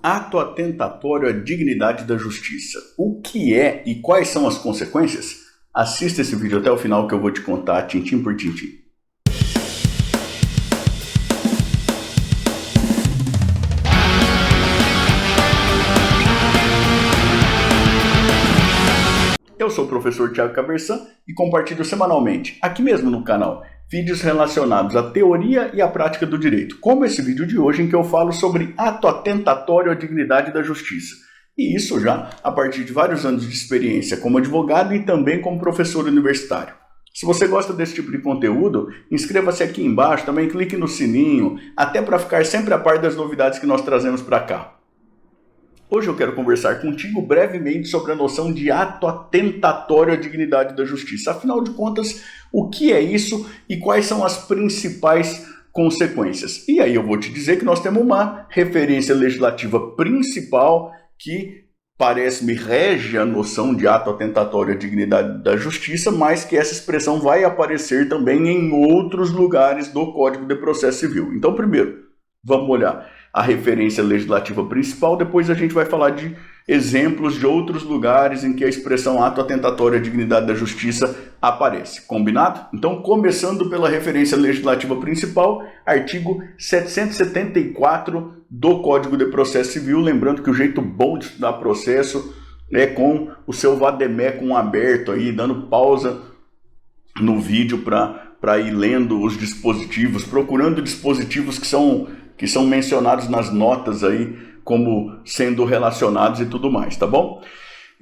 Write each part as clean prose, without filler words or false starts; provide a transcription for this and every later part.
Ato atentatório à dignidade da justiça. O que é e quais são as consequências? Assista esse vídeo até o final que eu vou te contar tintim por tintim. Eu sou o professor Thiago Cabersan e compartilho semanalmente, aqui mesmo no canal, vídeos relacionados à teoria e à prática do direito, como esse vídeo de hoje em que eu falo sobre ato atentatório à dignidade da justiça. E isso já a partir de vários anos de experiência como advogado e também como professor universitário. Se você gosta desse tipo de conteúdo, inscreva-se aqui embaixo, também clique no sininho, até para ficar sempre a par das novidades que nós trazemos para cá. Hoje eu quero conversar contigo brevemente sobre a noção de ato atentatório à dignidade da justiça. Afinal de contas, o que é isso e quais são as principais consequências? E aí eu vou te dizer que nós temos uma referência legislativa principal que parece-me rege a noção de ato atentatório à dignidade da justiça, mas que essa expressão vai aparecer também em outros lugares do Código de Processo Civil. Então, primeiro, vamos olhar a referência legislativa principal, depois a gente vai falar de exemplos de outros lugares em que a expressão ato atentatório à dignidade da justiça aparece. Combinado? Então, começando pela referência legislativa principal, artigo 774 do Código de Processo Civil, lembrando que o jeito bom de estudar processo é com o seu vademecum aberto aí, dando pausa no vídeo para ir lendo os dispositivos, procurando dispositivos que são mencionados nas notas aí como sendo relacionados e tudo mais, tá bom?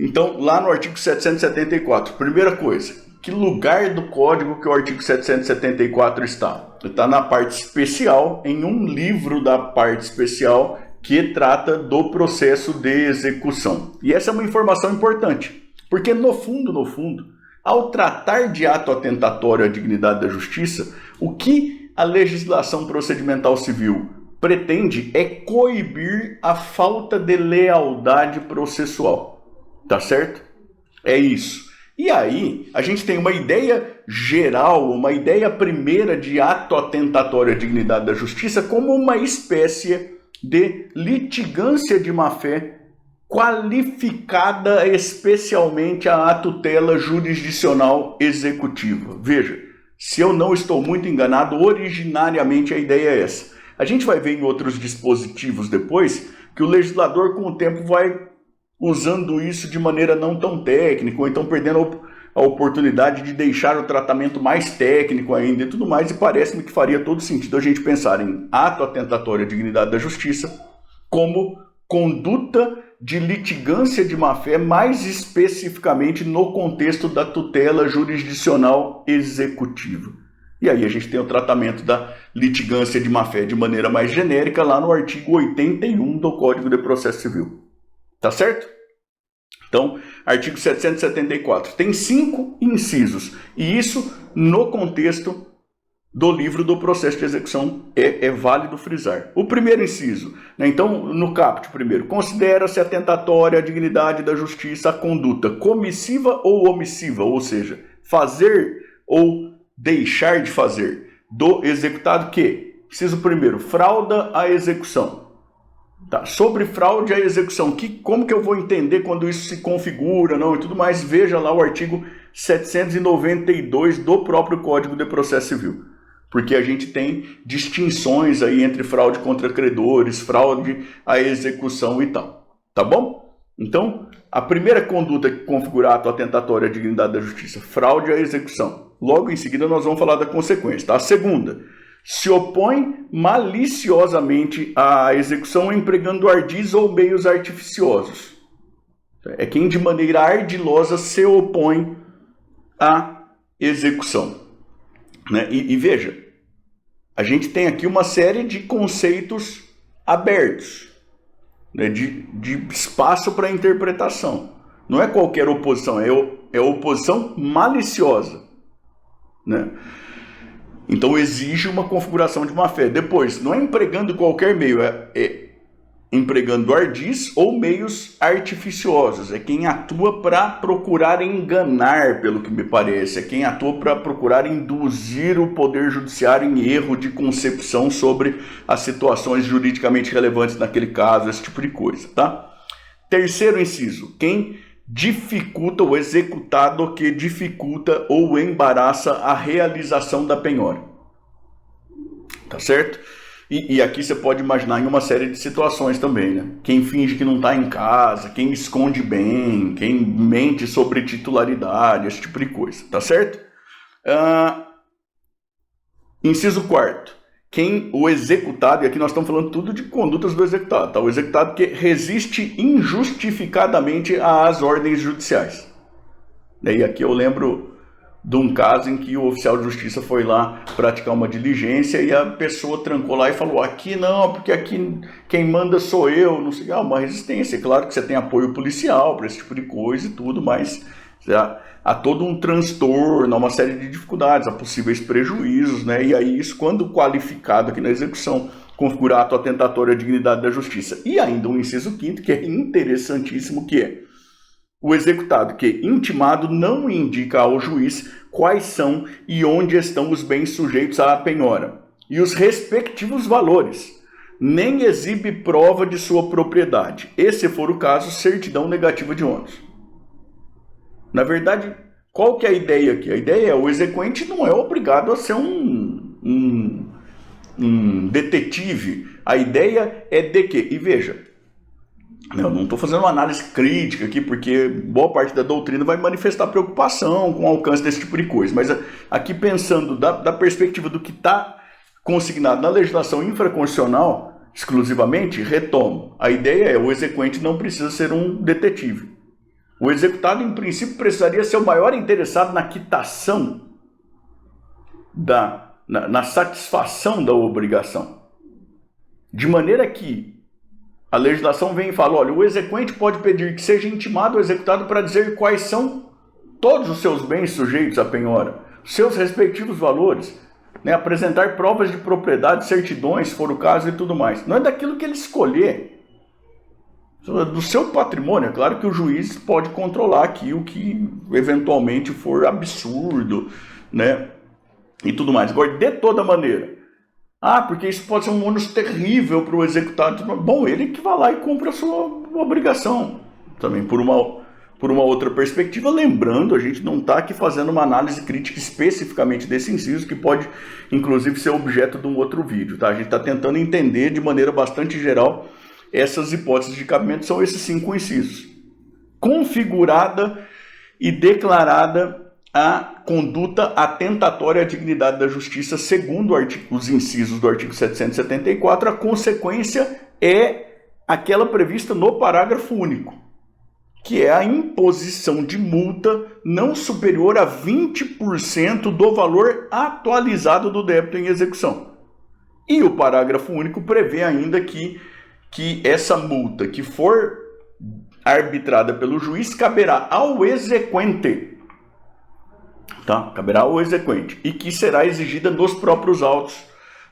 Então, lá no artigo 774, primeira coisa, que lugar do código que o artigo 774 está? Está na parte especial, em um livro da parte especial que trata do processo de execução. E essa é uma informação importante, porque no fundo, ao tratar de ato atentatório à dignidade da justiça, o que a legislação procedimental civil pretende é coibir a falta de lealdade processual. Tá certo? É isso. E aí, a gente tem uma ideia geral, uma ideia primeira de ato atentatório à dignidade da justiça como uma espécie de litigância de má-fé qualificada especialmente à tutela jurisdicional executiva. Veja, se eu não estou muito enganado, originariamente a ideia é essa. A gente vai ver em outros dispositivos depois que o legislador com o tempo vai usando isso de maneira não tão técnica, ou então perdendo a oportunidade de deixar o tratamento mais técnico ainda e tudo mais, e parece-me que faria todo sentido a gente pensar em ato atentatório à dignidade da justiça como conduta de litigância de má-fé, mais especificamente no contexto da tutela jurisdicional executiva. E aí a gente tem o tratamento da litigância de má-fé de maneira mais genérica lá no artigo 81 do Código de Processo Civil. Tá certo? Então, artigo 774 tem 5 incisos, e isso no contexto do livro do processo de execução é válido frisar. O primeiro inciso, né? Então, no caput primeiro, considera-se atentatória à dignidade da justiça a conduta comissiva ou omissiva, ou seja, fazer ou deixar de fazer do executado que, inciso primeiro, frauda a execução. Tá. Sobre fraude à execução, como que eu vou entender quando isso se configura, não, e tudo mais? Veja lá o artigo 792 do próprio Código de Processo Civil. Porque a gente tem distinções aí entre fraude contra credores, fraude à execução e tal. Tá bom? Então, a primeira conduta que configura ato atentatório à dignidade da justiça, fraude à execução. Logo em seguida nós vamos falar da consequência. Tá? A segunda, se opõe maliciosamente à execução empregando ardis ou meios artificiosos. É quem de maneira ardilosa se opõe à execução. Né? E veja, a gente tem aqui uma série de conceitos abertos, né? de espaço para interpretação. Não é qualquer oposição, é oposição maliciosa. Né? Então exige uma configuração de má-fé. Depois, não é empregando qualquer meio, é empregando ardis ou meios artificiosos. É quem atua para procurar enganar, pelo que me parece. É quem atua para procurar induzir o Poder Judiciário em erro de concepção sobre as situações juridicamente relevantes naquele caso, esse tipo de coisa, tá? Terceiro inciso, quem dificulta o executado que dificulta ou embaraça a realização da penhora. Tá certo? E aqui você pode imaginar em uma série de situações também, né? Quem finge que não está em casa, quem esconde bem, quem mente sobre titularidade, esse tipo de coisa, tá certo? Inciso quarto, o executado, e aqui nós estamos falando tudo de condutas do executado, tá? O executado que resiste injustificadamente às ordens judiciais. E aqui eu lembro de um caso em que o oficial de justiça foi lá praticar uma diligência e a pessoa trancou lá e falou: aqui não, porque aqui quem manda sou eu, não sei, uma resistência. Claro que você tem apoio policial para esse tipo de coisa e tudo, mas há todo um transtorno, há uma série de dificuldades, há possíveis prejuízos, né? E aí isso, quando qualificado aqui na execução, configura ato atentatório à dignidade da justiça. E ainda um inciso quinto, que é interessantíssimo, que é: o executado que, intimado, não indica ao juiz quais são e onde estão os bens sujeitos à penhora e os respectivos valores, nem exibe prova de sua propriedade, e, se for o caso, certidão negativa de ônus. Na verdade, qual que é a ideia aqui? A ideia é: o exequente não é obrigado a ser um detetive. A ideia é de que, e veja, eu não estou fazendo uma análise crítica aqui, porque boa parte da doutrina vai manifestar preocupação com o alcance desse tipo de coisa. Mas aqui, pensando da perspectiva do que está consignado na legislação infraconstitucional, exclusivamente, retomo. A ideia é: o exequente não precisa ser um detetive. O executado, em princípio, precisaria ser o maior interessado na quitação, na satisfação da obrigação. De maneira que a legislação vem e fala: olha, o exequente pode pedir que seja intimado o executado para dizer quais são todos os seus bens sujeitos à penhora, seus respectivos valores, né? Apresentar provas de propriedade, certidões, se for o caso, e tudo mais. Não é daquilo que ele escolher, do seu patrimônio. É claro que o juiz pode controlar aqui o que eventualmente for absurdo, né? E tudo mais. Agora, de toda maneira, porque isso pode ser um ônus terrível para o executado. Bom, ele que vai lá e cumpre a sua obrigação. Também por uma outra perspectiva, lembrando, a gente não está aqui fazendo uma análise crítica especificamente desse inciso, que pode, inclusive, ser objeto de um outro vídeo, tá? A gente está tentando entender de maneira bastante geral essas hipóteses de cabimento. São esses 5 incisos. Configurada e declarada a conduta atentatória à dignidade da justiça, segundo os incisos do artigo 774, a consequência é aquela prevista no parágrafo único, que é a imposição de multa não superior a 20% do valor atualizado do débito em execução. E o parágrafo único prevê ainda que essa multa que for arbitrada pelo juiz caberá ao exequente. Tá? Caberá ao exequente, e que será exigida nos próprios autos,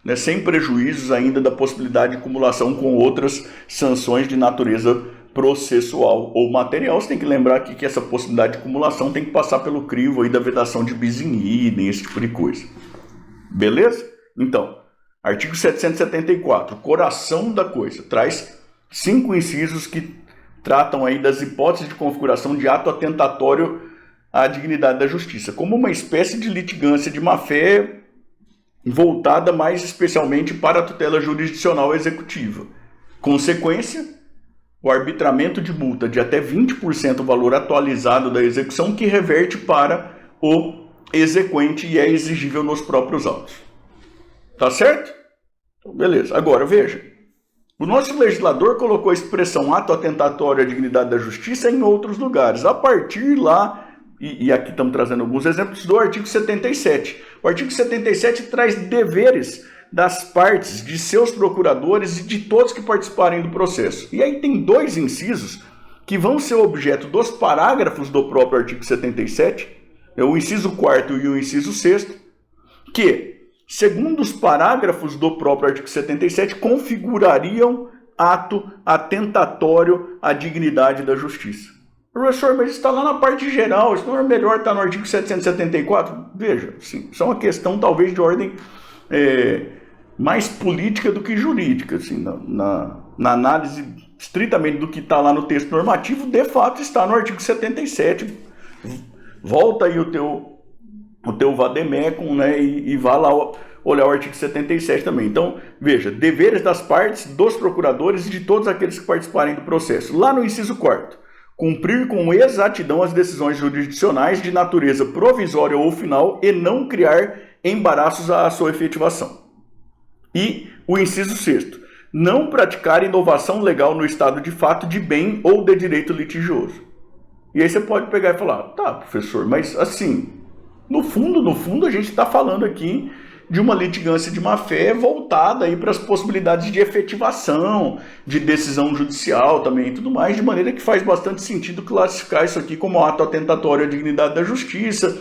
né, sem prejuízos ainda da possibilidade de acumulação com outras sanções de natureza processual ou material. Você tem que lembrar aqui que essa possibilidade de acumulação tem que passar pelo crivo aí da vedação de bis in idem, esse tipo de coisa. Beleza? Então, artigo 774, coração da coisa, traz 5 incisos que tratam aí das hipóteses de configuração de ato atentatório à dignidade da justiça, como uma espécie de litigância de má-fé voltada mais especialmente para a tutela jurisdicional executiva. Consequência: o arbitramento de multa de até 20% do valor atualizado da execução, que reverte para o exequente e é exigível nos próprios autos. Tá certo? Então, beleza. Agora, veja. O nosso legislador colocou a expressão ato atentatório à dignidade da justiça em outros lugares, a partir lá, e aqui estamos trazendo alguns exemplos, do artigo 77. O artigo 77 traz deveres das partes, de seus procuradores e de todos que participarem do processo. E aí tem 2 incisos que vão ser objeto dos parágrafos do próprio artigo 77, o inciso 4º e o inciso 6º, que, segundo os parágrafos do próprio artigo 77, configurariam ato atentatório à dignidade da justiça. Professor, mas isso está lá na parte geral, isso não é melhor estar no artigo 774? Veja, sim, isso é uma questão talvez de ordem mais política do que jurídica. Assim, na análise estritamente do que está lá no texto normativo, de fato está no artigo 77. Volta aí o teu vademecum, né, e vá lá olhar o artigo 77 também. Então, veja, deveres das partes, dos procuradores e de todos aqueles que participarem do processo. Lá no inciso 4º, cumprir com exatidão as decisões jurisdicionais de natureza provisória ou final e não criar embaraços à sua efetivação. E o inciso 6º, não praticar inovação legal no estado de fato de bem ou de direito litigioso. E aí você pode pegar e falar, tá, professor, mas assim, no fundo a gente está falando aqui de uma litigância de má-fé voltada aí para as possibilidades de efetivação, de decisão judicial também e tudo mais, de maneira que faz bastante sentido classificar isso aqui como ato atentatório à dignidade da justiça.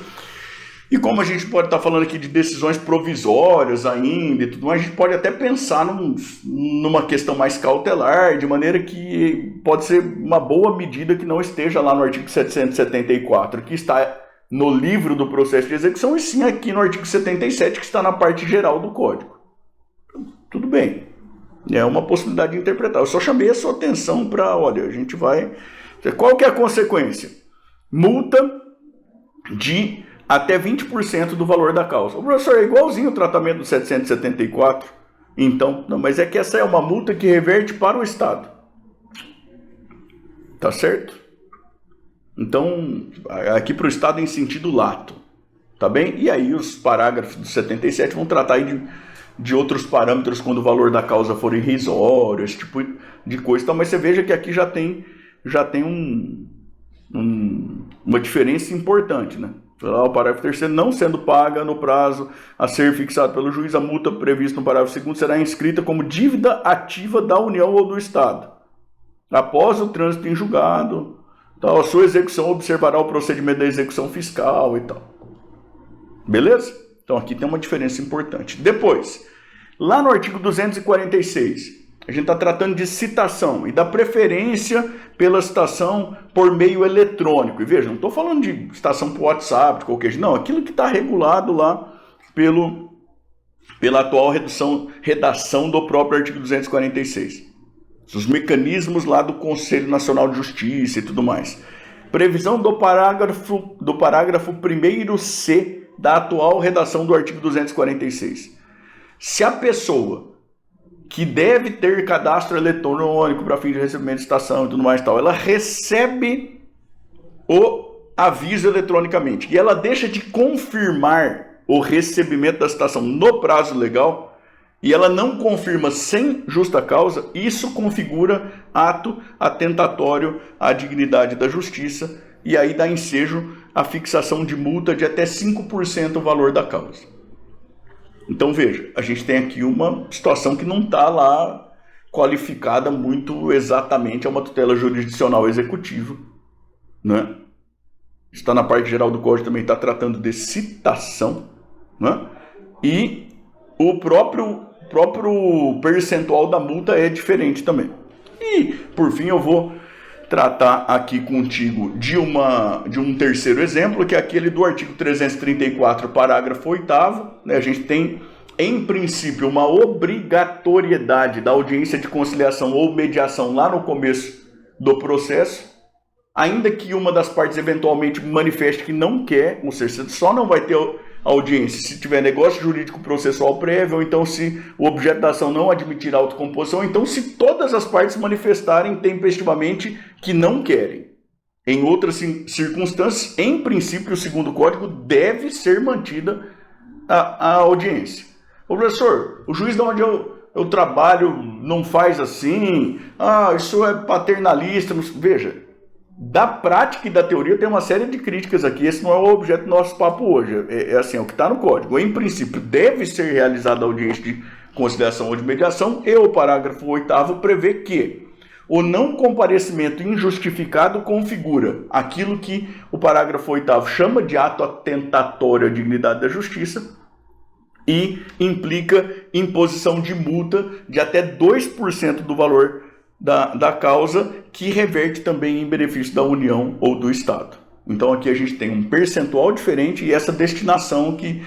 E como a gente pode estar falando aqui de decisões provisórias ainda e tudo mais, a gente pode até pensar numa questão mais cautelar, de maneira que pode ser uma boa medida que não esteja lá no artigo 774, que está no livro do processo de execução, e sim aqui no artigo 77, que está na parte geral do Código. Tudo bem. É uma possibilidade de interpretar. Eu só chamei a sua atenção para, olha, a gente vai... Qual que é a consequência? Multa de até 20% do valor da causa. O professor, é igualzinho o tratamento do 774? Então, não, mas é que essa é uma multa que reverte para o Estado. Tá certo? Então, aqui para o Estado em sentido lato, tá bem? E aí os parágrafos do 77 vão tratar aí de outros parâmetros quando o valor da causa for irrisório, esse tipo de coisa. Então, mas você veja que aqui já tem uma diferença importante, né? O parágrafo 3º, não sendo paga no prazo a ser fixado pelo juiz, a multa prevista no parágrafo 2º será inscrita como dívida ativa da União ou do Estado. Após o trânsito em julgado, tal, a sua execução observará o procedimento da execução fiscal e tal. Beleza? Então aqui tem uma diferença importante. Depois, lá no artigo 246, a gente está tratando de citação e da preferência pela citação por meio eletrônico. E veja, não estou falando de citação por WhatsApp, de qualquer jeito. Não, aquilo que está regulado lá pela atual redação do próprio artigo 246. Os mecanismos lá do Conselho Nacional de Justiça e tudo mais. Previsão do parágrafo 1º C da atual redação do artigo 246. Se a pessoa que deve ter cadastro eletrônico para fim de recebimento de citação e tudo mais e tal, ela recebe o aviso eletronicamente e ela deixa de confirmar o recebimento da citação no prazo legal e ela não confirma sem justa causa, isso configura ato atentatório à dignidade da justiça e aí dá ensejo a fixação de multa de até 5% do valor da causa. Então veja, a gente tem aqui uma situação que não está lá qualificada muito exatamente a uma tutela jurisdicional executiva, né? Está na parte geral do Código, também está tratando de citação, né? E o próprio percentual da multa é diferente também. E, por fim, eu vou tratar aqui contigo de um terceiro exemplo, que é aquele do artigo 334, parágrafo 8º, né? A gente tem, em princípio, uma obrigatoriedade da audiência de conciliação ou mediação lá no começo do processo, ainda que uma das partes eventualmente manifeste que não quer, ou seja, só não vai ter audiência se tiver negócio jurídico processual prévio, ou então se o objeto da ação não admitir autocomposição, ou então se todas as partes manifestarem tempestivamente que não querem. Em outras circunstâncias, em princípio, segundo o Código, deve ser mantida a audiência. Ô professor, o juiz de onde eu trabalho não faz assim, isso é paternalista, veja, da prática e da teoria tem uma série de críticas aqui, esse não é o objeto do nosso papo hoje, é assim, é o que está no Código. Em princípio, deve ser realizada a audiência de conciliação ou de mediação, e o parágrafo 8º prevê que o não comparecimento injustificado configura aquilo que o parágrafo 8º chama de ato atentatório à dignidade da justiça e implica imposição de multa de até 2% do valor da causa, que reverte também em benefício da União ou do Estado. Então aqui a gente tem um percentual diferente e essa destinação que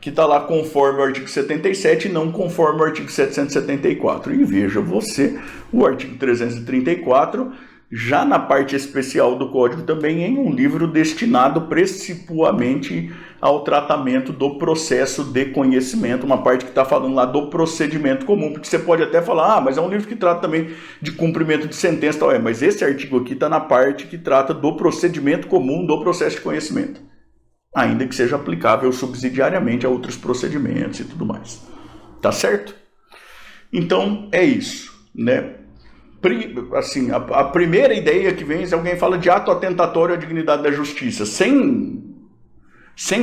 está lá conforme o artigo 77 e não conforme o artigo 774. E veja você, o artigo 334, já na parte especial do Código também, em um livro destinado principalmente ao tratamento do processo de conhecimento, uma parte que está falando lá do procedimento comum, porque você pode até falar, mas é um livro que trata também de cumprimento de sentença, tal, mas esse artigo aqui está na parte que trata do procedimento comum do processo de conhecimento, ainda que seja aplicável subsidiariamente a outros procedimentos e tudo mais. Tá certo? Então, é isso, né? Assim, a primeira ideia que vem, se alguém fala de ato atentatório à dignidade da justiça, sem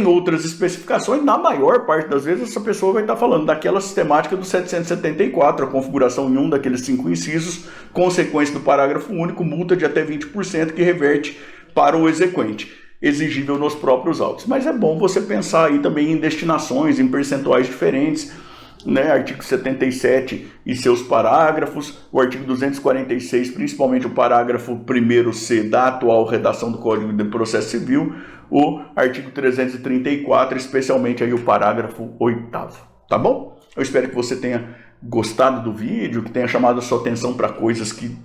outras especificações, na maior parte das vezes essa pessoa vai estar falando daquela sistemática do 774, a configuração em um daqueles 5 incisos, consequência do parágrafo único, multa de até 20% que reverte para o exequente, exigível nos próprios autos. Mas é bom você pensar aí também em destinações, em percentuais diferentes, né? Artigo 77 e seus parágrafos, o artigo 246, principalmente o parágrafo 1º-C da atual redação do Código de Processo Civil, o artigo 334, especialmente aí o parágrafo 8º, tá bom? Eu espero que você tenha gostado do vídeo, que tenha chamado a sua atenção para coisas que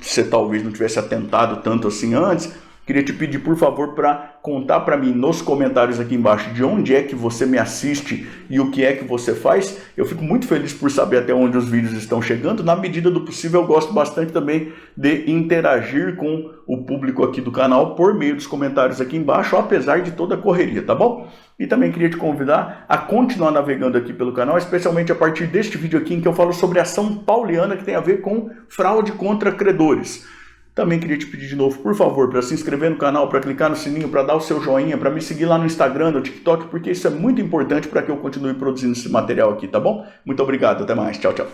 você talvez não tivesse atentado tanto assim antes. Queria te pedir, por favor, para contar para mim nos comentários aqui embaixo de onde é que você me assiste e o que é que você faz. Eu fico muito feliz por saber até onde os vídeos estão chegando. Na medida do possível, eu gosto bastante também de interagir com o público aqui do canal por meio dos comentários aqui embaixo, apesar de toda a correria, tá bom? E também queria te convidar a continuar navegando aqui pelo canal, especialmente a partir deste vídeo aqui em que eu falo sobre a ação pauliana que tem a ver com fraude contra credores. Também queria te pedir de novo, por favor, para se inscrever no canal, para clicar no sininho, para dar o seu joinha, para me seguir lá no Instagram, no TikTok, porque isso é muito importante para que eu continue produzindo esse material aqui, tá bom? Muito obrigado, até mais, tchau, tchau.